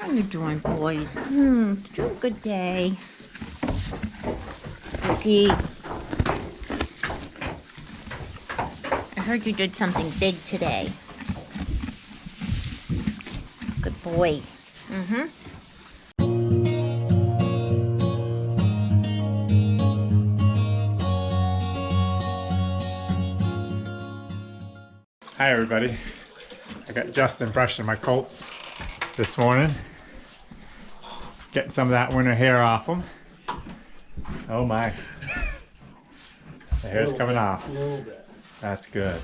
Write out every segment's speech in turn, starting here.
How you doing, boys? Did you have a good day? Cookie. I heard you did something big today. Good boy. Hi everybody. I got Justin brushing my colts this morning. Getting some of that winter hair off them. Oh my. The hair's coming off. That's good.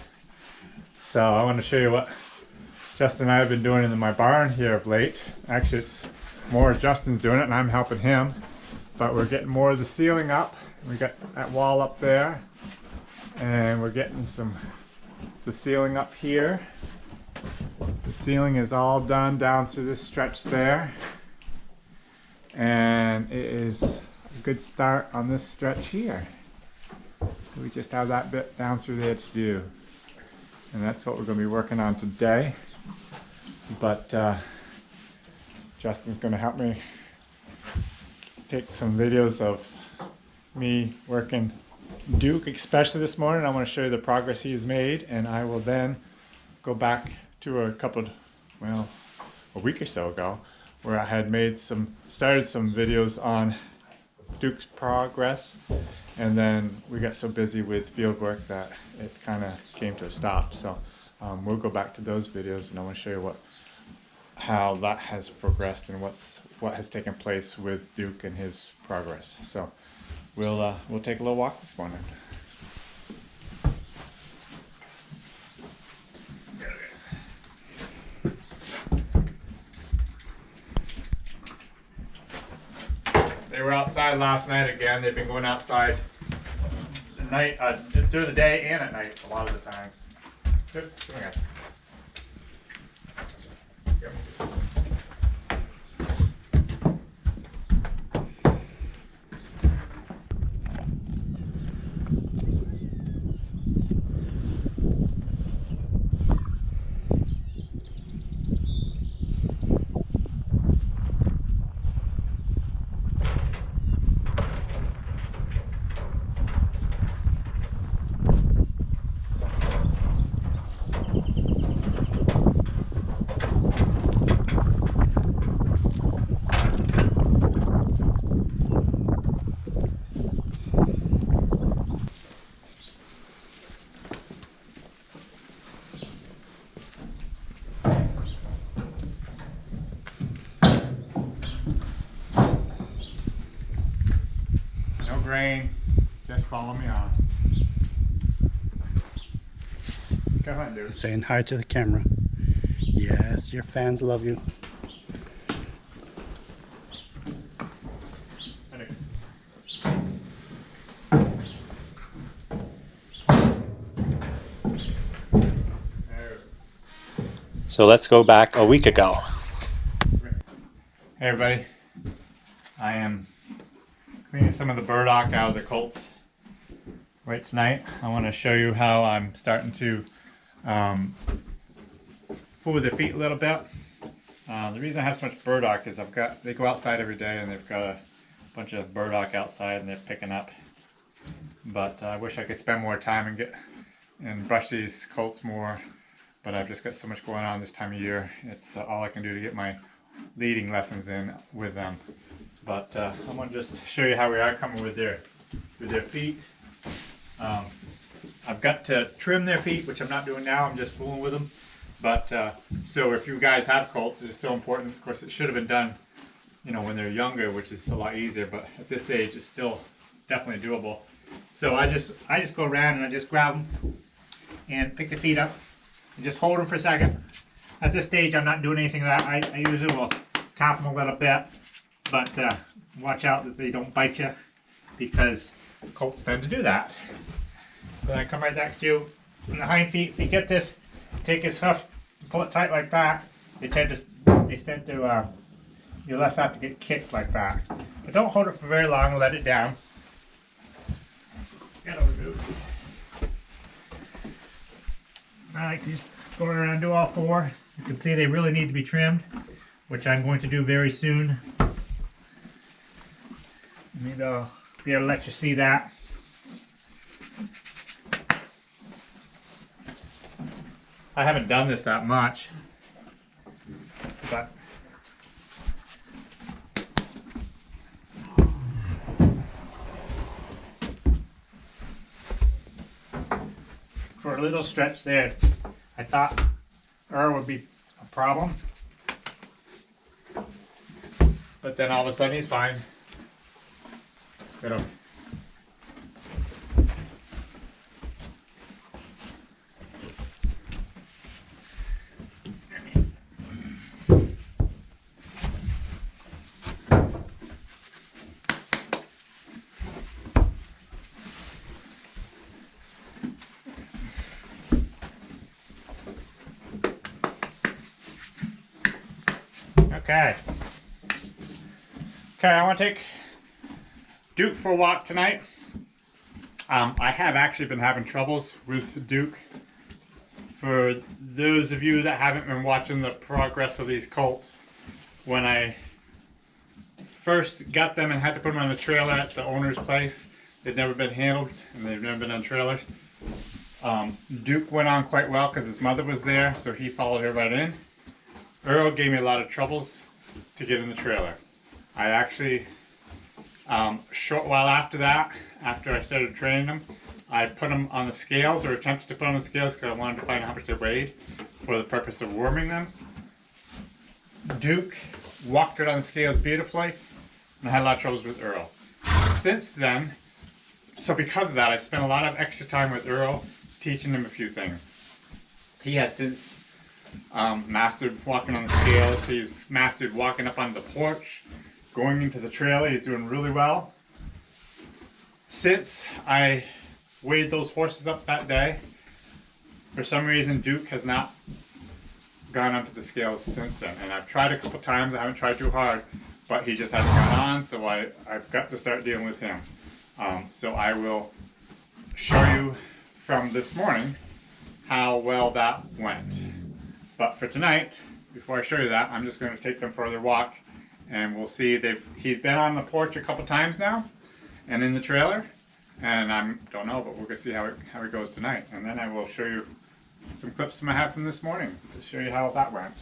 So I want to show you what Justin and I have been doing in my barn here of late. Actually, it's more Justin's doing it and I'm helping him. But we're getting more of the ceiling up. We got that wall up there. And we're getting the ceiling up here. The ceiling is all done down through this stretch there. And it is a good start on this stretch here. So we just have that bit down through there to do. And that's what we're going to be working on today. But Justin's going to help me take some videos of me working Duke, especially this morning. I want to show you the progress he's made, and I will then go back to a week or so ago, where I had started some videos on Duke's progress, and then we got so busy with field work that it kind of came to a stop. So we'll go back to those videos, and I want to show you how that has progressed and what has taken place with Duke and his progress. So we'll take a little walk this morning. They were outside last night again. They've been going outside the night, through the day and at night a lot of the times. Oops, come here. Rain, just follow me on. Go ahead, dude. Saying hi to the camera. Yes, your fans love you. So let's go back a week ago. Hey everybody, I am cleaning some of the burdock out of the colts right tonight. I want to show you how I'm starting to fool with their feet a little bit. The reason I have so much burdock is they go outside every day and they've got a bunch of burdock outside and they're picking up. But I wish I could spend more time and brush these colts more. But I've just got so much going on this time of year. It's all I can do to get my leading lessons in with them. But I'm going to just show you how we are coming with their feet. I've got to trim their feet, which I'm not doing now. I'm just fooling with them. But so if you guys have colts, it's so important. Of course, it should have been done, when they're younger, which is a lot easier. But at this age, it's still definitely doable. So I just go around and I just grab them and pick the feet up and just hold them for a second. At this stage, I'm not doing anything like that. I usually will tap them a little bit. But watch out that they don't bite you, because colts tend to do that. Then I come right back to you on the hind feet. If you get this, take his hoof, pull it tight like that. They tend to you'll less have to get kicked like that. But don't hold it for very long. Let it down. Get over, dude. I like to just go around and do all four. You can see they really need to be trimmed. which I'm going to do very soon. Maybe I'll be able to let you see that. I haven't done this that much, but for a little stretch there, I thought Earl would be a problem, but then all of a sudden he's fine. Get him. Okay. Okay, I want to take Duke for a walk tonight. I have actually been having troubles with Duke. For those of you that haven't been watching the progress of these colts, when I first got them and had to put them on the trailer at the owner's place, they'd never been handled and they've never been on trailers. Duke went on quite well because his mother was there, so he followed her right in. Earl gave me a lot of troubles to get in the trailer. I actually, short while after that, after I started training them, I put them on the scales, or attempted to put them on the scales because I wanted to find out how much they weighed for the purpose of warming them. Duke walked it on the scales beautifully, and I had a lot of troubles with Earl. Since then, so because of that, I spent a lot of extra time with Earl teaching him a few things. He has since mastered walking on the scales. He's mastered walking up on the porch, going into the trailer. He's doing really well. Since I weighed those horses up that day, for some reason Duke has not gone onto the scales since then. And I've tried a couple times. I haven't tried too hard, but he just hasn't gone on, so I've got to start dealing with him. So I will show you from this morning how well that went. But for tonight, before I show you that, I'm just going to take them for their walk, and we'll see. He's been on the porch a couple times now, and in the trailer, and I don't know, but we're going to see how it goes tonight. And then I will show you some clips I have from this morning to show you how that went.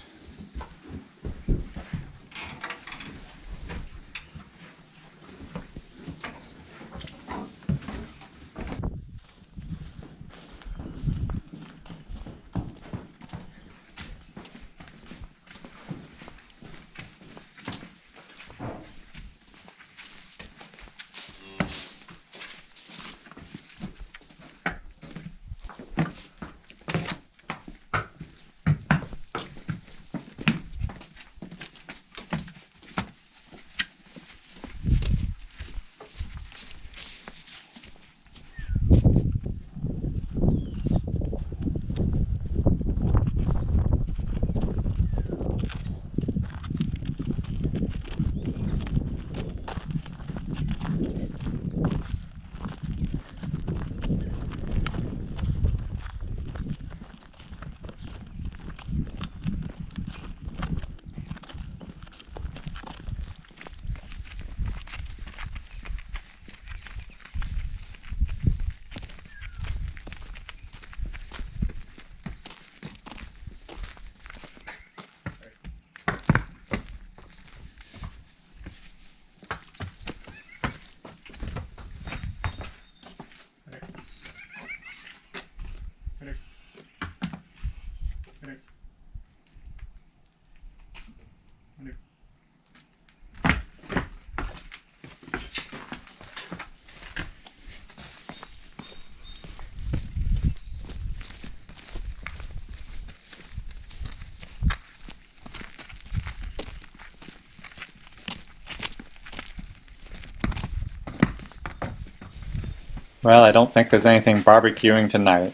Well, I don't think there's anything barbecuing tonight,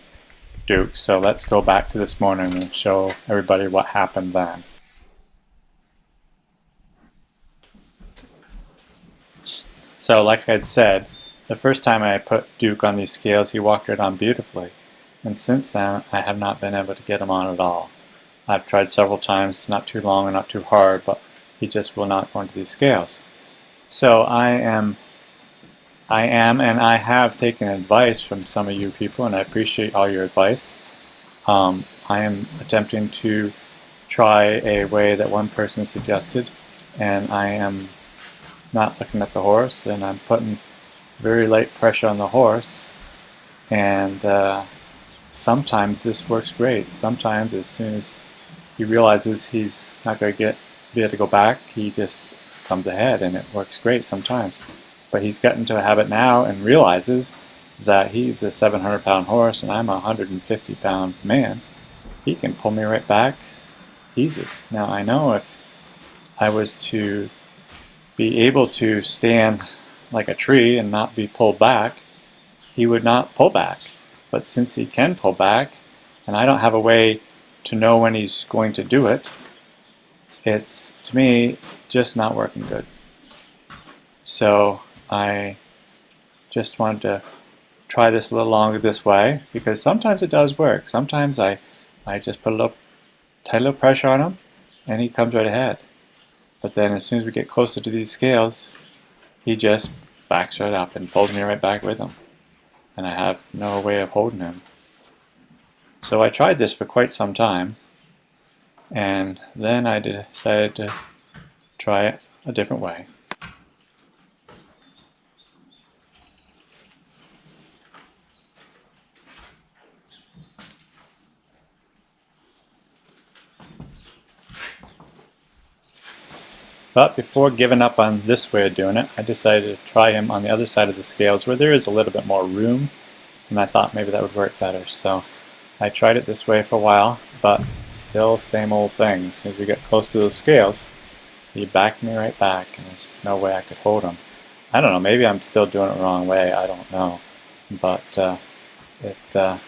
Duke, so let's go back to this morning and show everybody what happened then. So like I'd said, the first time I put Duke on these scales, he walked it on beautifully, and since then I have not been able to get him on at all. I've tried several times, not too long and not too hard, but He just will not go into these scales. So I am and I have taken advice from some of you people, and I appreciate all your advice. I am attempting to try a way that one person suggested, and I am not looking at the horse, and I'm putting very light pressure on the horse, and sometimes this works great. Sometimes as soon as he realizes he's not going to be able to go back, he just comes ahead, and it works great sometimes. But he's gotten to a habit now and realizes that he's a 700-pound horse and I'm a 150-pound man. He can pull me right back easy. Now I know if I was to be able to stand like a tree and not be pulled back, he would not pull back. But since he can pull back, and I don't have a way to know when he's going to do it, it's, to me, just not working good. So I just wanted to try this a little longer this way, because sometimes it does work. Sometimes I just put a tight little pressure on him, and he comes right ahead. But then as soon as we get closer to these scales, he just backs right up and pulls me right back with him. And I have no way of holding him. So I tried this for quite some time, and then I decided to try it a different way. But before giving up on this way of doing it, I decided to try him on the other side of the scales where there is a little bit more room, and I thought maybe that would work better. So I tried it this way for a while, but still same old thing. As soon as we get close to those scales, he backed me right back, and there's just no way I could hold him. I don't know, maybe I'm still doing it the wrong way, I don't know. But it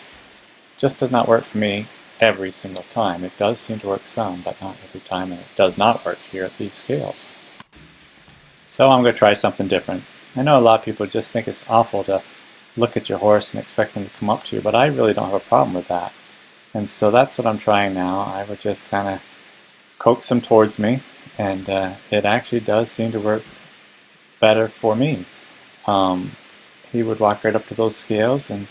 just does not work for me every single time. It does seem to work some, but not every time, and it does not work here at these scales. So I'm going to try something different. I know a lot of people just think it's awful to look at your horse and expect them to come up to you, but I really don't have a problem with that. And so that's what I'm trying now. I would just kind of coax him towards me, and it actually does seem to work better for me. He would walk right up to those scales, and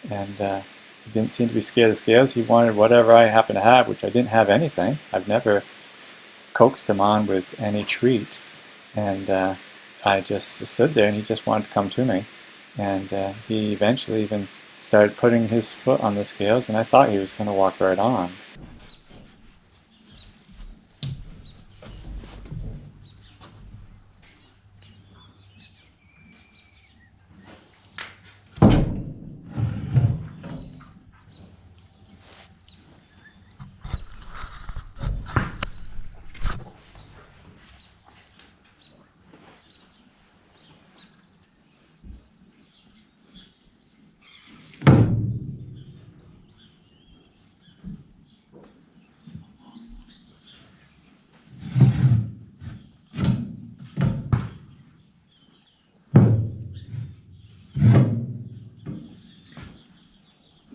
he didn't seem to be scared of scales. He wanted whatever I happened to have, which I didn't have anything. I've never coaxed him on with any treat. And I just stood there, and he just wanted to come to me. And he eventually even started putting his foot on the scales, and I thought he was going to walk right on.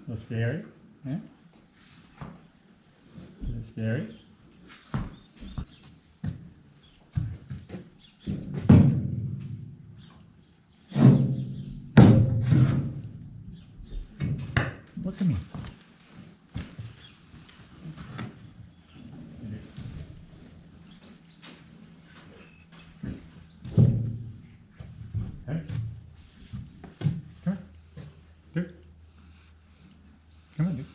So scary? Yeah? Is it scary? Look at me. Okay. Come on. Dude. Come on, dude.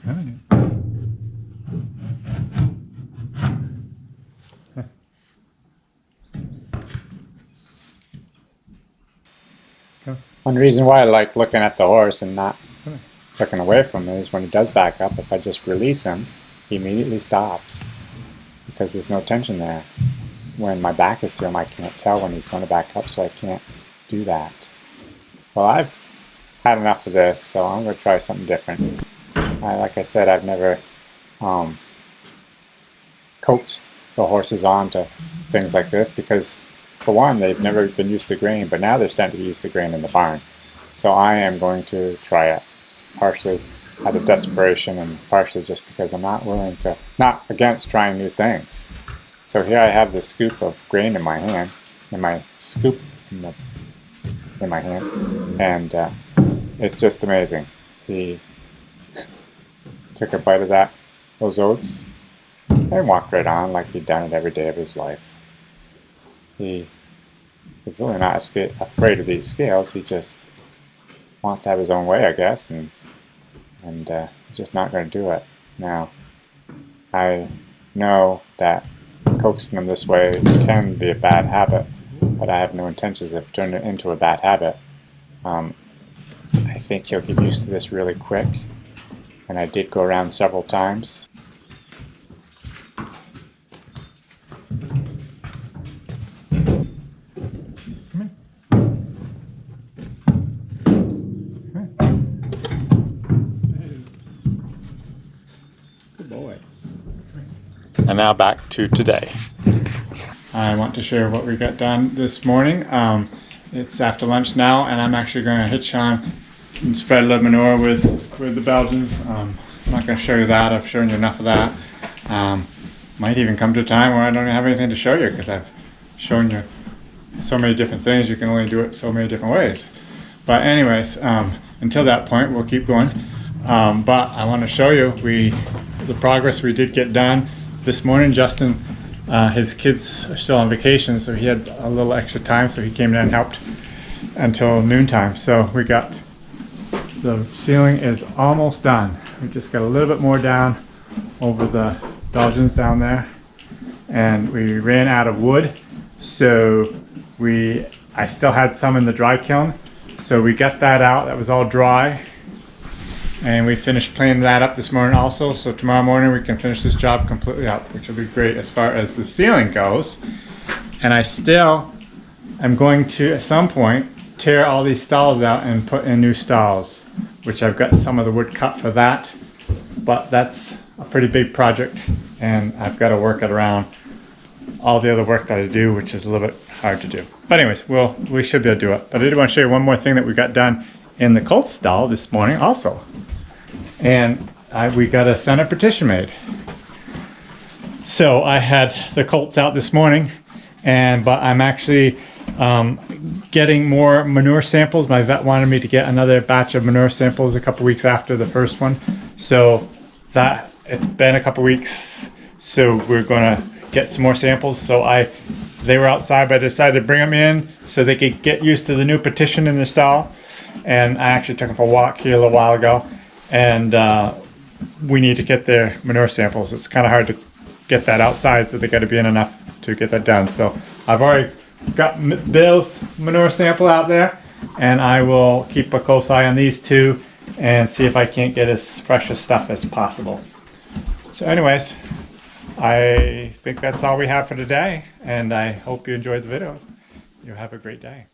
Come on, dude. One reason why I like looking at the horse and not looking away from him is when he does back up, if I just release him, he immediately stops because there's no tension there. When my back is to him, I can't tell when he's going to back up, so I can't do that. Well, I've had enough of this, so I'm going to try something different. Like I said, I've never coaxed the horses on to things like this because, for one, they've never been used to grain, but now they're starting to be used to grain in the barn. So I am going to try it, partially out of desperation and partially just because I'm not against trying new things. So here I have this scoop of grain in my hand, in my hand, and it's just amazing. He took a bite of those oats, and walked right on like he'd done it every day of his life. He's really not afraid of these scales. He just wants to have his own way, I guess, and he's just not going to do it. Now, I know that coaxing him this way can be a bad habit, but I have no intentions of turning it into a bad habit. I think he'll get used to this really quick, and I did go around several times. Good boy. And now back to today. I want to share what we got done this morning. It's after lunch now, and I'm actually going to hitch on and spread a little manure with the Belgians. I'm not going to show you that. I've shown you enough of that. Might even come to a time where I don't have anything to show you because I've shown you so many different things. You can only do it so many different ways. But anyways, until that point, we'll keep going. But I want to show you the progress we did get done this morning. Justin, his kids are still on vacation, so he had a little extra time, so he came in and helped until noontime. So the ceiling is almost done. We just got a little bit more down over the Belgians down there, and we ran out of wood, so I still had some in the dry kiln, so we got that out. That was all dry, and we finished cleaning that up this morning also, so tomorrow morning we can finish this job completely up, which will be great as far as the ceiling goes. And I still am going to, at some point, tear all these stalls out and put in new stalls, which I've got some of the wood cut for that, but that's a pretty big project, and I've got to work it around all the other work that I do, which is a little bit hard to do. But anyways, we should be able to do it. But I did want to show you one more thing that we got done in the colt stall this morning also. And we got a center partition made. So I had the colts out this morning, but I'm actually getting more manure samples. My vet wanted me to get another batch of manure samples a couple weeks after the first one. So it's been a couple weeks, so we're gonna get some more samples. So they were outside, but I decided to bring them in so they could get used to the new partition in the stall. And I actually took them for a walk here a little while ago, and we need to get their manure samples. It's kind of hard to get that outside, so they got to be in enough to get that done. So I've already got Bill's manure sample out there, and I will keep a close eye on these two and see if I can't get as fresh a stuff as possible. So anyways, I think that's all we have for today, and I hope you enjoyed the video. You have a great day.